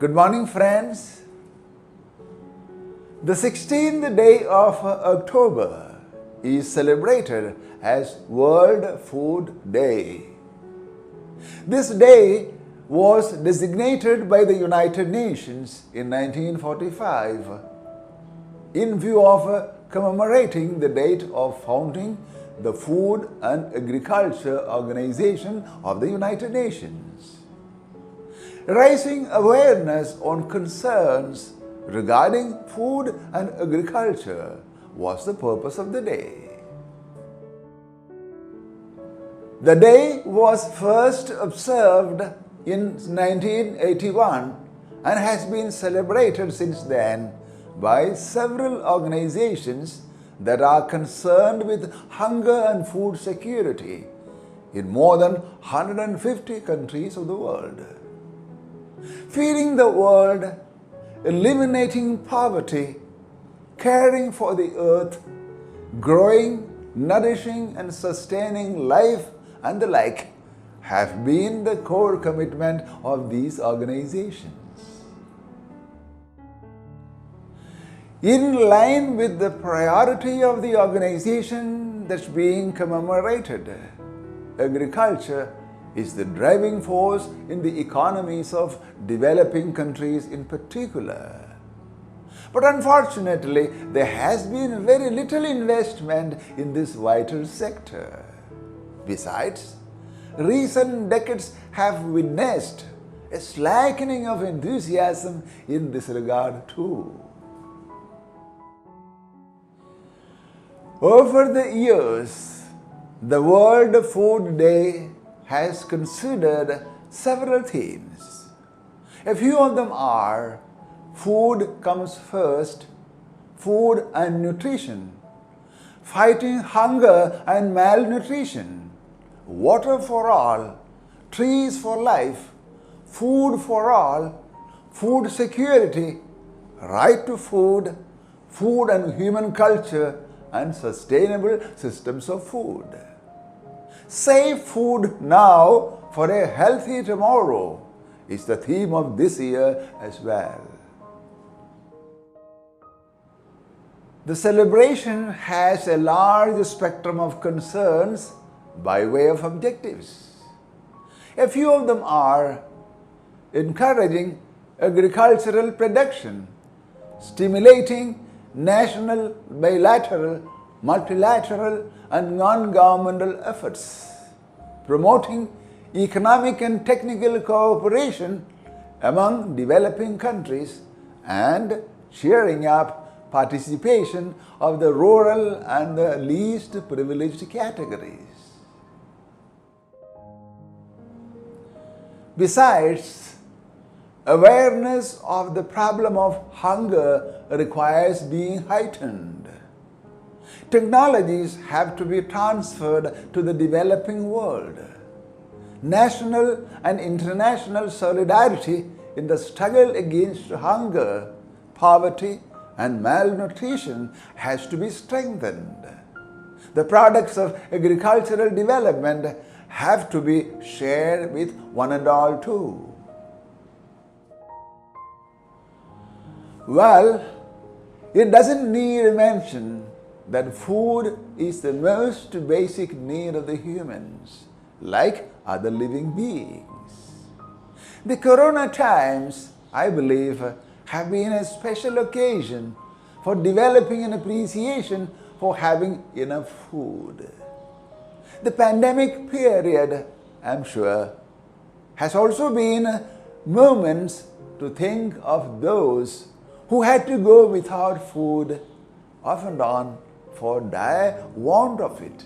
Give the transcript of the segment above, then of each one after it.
Good morning, friends. The 16th day of October is celebrated as World Food Day. This day was designated by the United Nations in 1945 in view of commemorating the date of founding the Food and Agriculture Organization of the United Nations. Raising awareness on concerns regarding food and agriculture was the purpose of the day. The day was first observed in 1981 and has been celebrated since then by several organizations that are concerned with hunger and food security in more than 150 countries of the world. Feeding the world, eliminating poverty, caring for the earth, growing, nourishing and sustaining life and the like have been the core commitment of these organizations. In line with the priority of the organization that's being commemorated, agriculture is the driving force in the economies of developing countries in particular. But unfortunately, there has been very little investment in this vital sector. Besides, recent decades have witnessed a slackening of enthusiasm in this regard too. Over the years, the World Food Day has considered several themes. A few of them are food comes first, food and nutrition, fighting hunger and malnutrition, water for all, trees for life, food for all, food security, right to food, food and human culture, and sustainable systems of food. Safe food now for a healthy tomorrow is the theme of this year as well. The celebration has a large spectrum of concerns by way of objectives. A few of them are encouraging agricultural production, stimulating national, bilateral, multilateral and non-governmental efforts, promoting economic and technical cooperation among developing countries, and cheering up participation of the rural and the least privileged categories. Besides, awareness of the problem of hunger requires being heightened. Technologies have to be transferred to the developing world. National and international solidarity in the struggle against hunger, poverty, and malnutrition has to be strengthened. The products of agricultural development have to be shared with one and all too. Well, it doesn't need mention that food is the most basic need of the humans, like other living beings. The corona times, I believe, have been a special occasion for developing an appreciation for having enough food. The pandemic period, I'm sure, has also been moments to think of those who had to go without food, off and on, for dire want of it.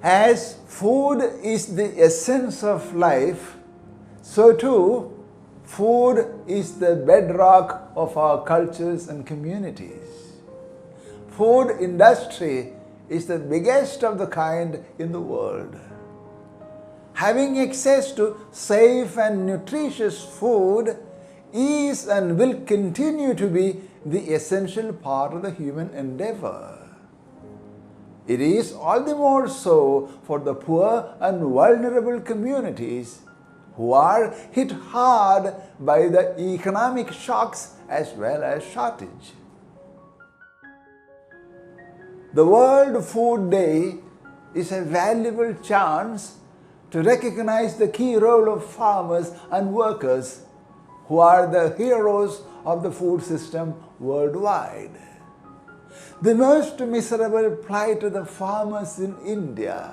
As food is the essence of life, so too food is the bedrock of our cultures and communities. Food industry is the biggest of the kind in the world. Having access to safe and nutritious food is and will continue to be the essential part of the human endeavor. It is all the more so for the poor and vulnerable communities who are hit hard by the economic shocks as well as shortage. The World Food Day is a valuable chance to recognize the key role of farmers and workers who are the heroes of the food system worldwide. The most miserable plight of the farmers in India,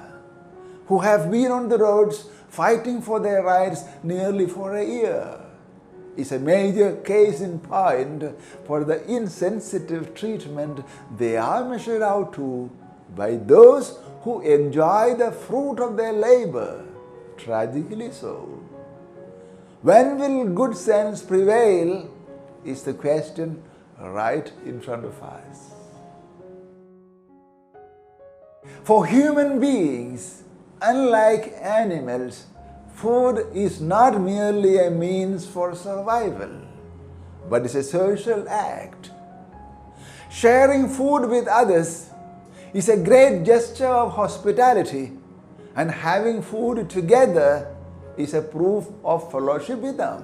who have been on the roads fighting for their rights nearly for a year, is a major case in point for the insensitive treatment they are measured out to by those who enjoy the fruit of their labor, tragically so. When will good sense prevail is the question right in front of us. For human beings, unlike animals, food is not merely a means for survival, but is a social act. Sharing food with others is a great gesture of hospitality, and having food together is a proof of fellowship with them.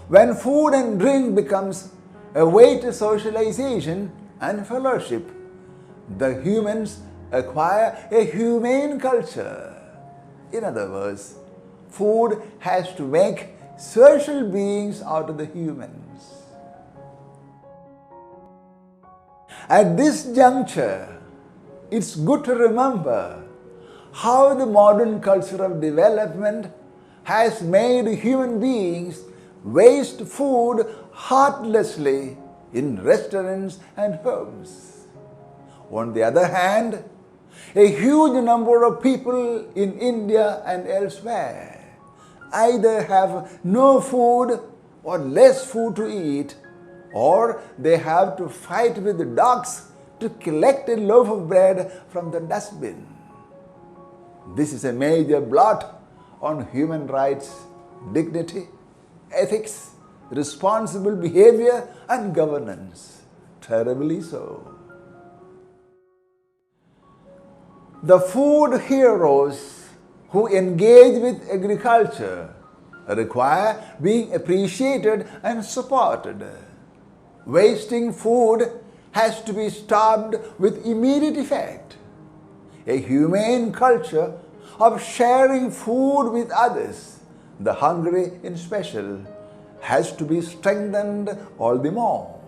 When food and drink becomes a way to socialization and fellowship, the humans acquire a humane culture. In other words, food has to make social beings out of the humans. At this juncture, it's good to remember how the modern culture of development has made human beings waste food heartlessly in restaurants and homes. On the other hand, a huge number of people in India and elsewhere either have no food or less food to eat, or they have to fight with the dogs to collect a loaf of bread from the dustbin. This is a major blot on human rights, dignity, ethics, responsible behavior, and governance. Terribly so. The food heroes who engage with agriculture require being appreciated and supported. Wasting food has to be stopped with immediate effect. A humane culture of sharing food with others, the hungry in special, has to be strengthened all the more.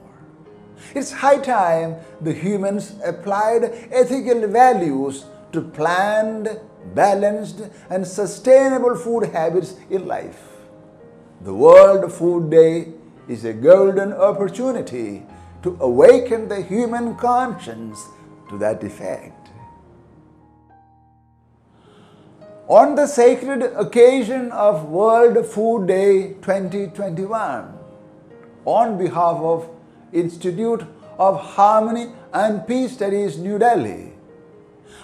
It's high time the humans applied ethical values to planned, balanced, and sustainable food habits in life. The World Food Day is a golden opportunity to awaken the human conscience to that effect. On the sacred occasion of World Food Day 2021, on behalf of Institute of Harmony and Peace Studies, New Delhi,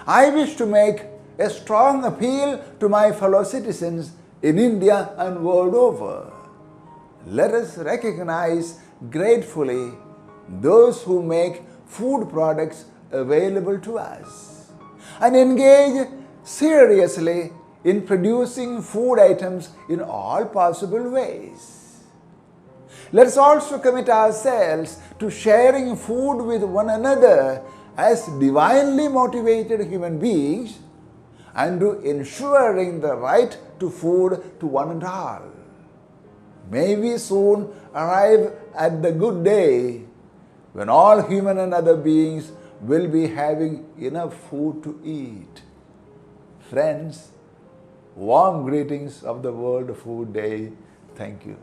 I wish to make a strong appeal to my fellow citizens in India and world over. Let us recognize gratefully those who make food products available to us and engage seriously in producing food items in all possible ways. Let's also commit ourselves to sharing food with one another as divinely motivated human beings and to ensuring the right to food to one and all. May we soon arrive at the good day when all human and other beings will be having enough food to eat. Friends, warm greetings of the World Food Day. Thank you.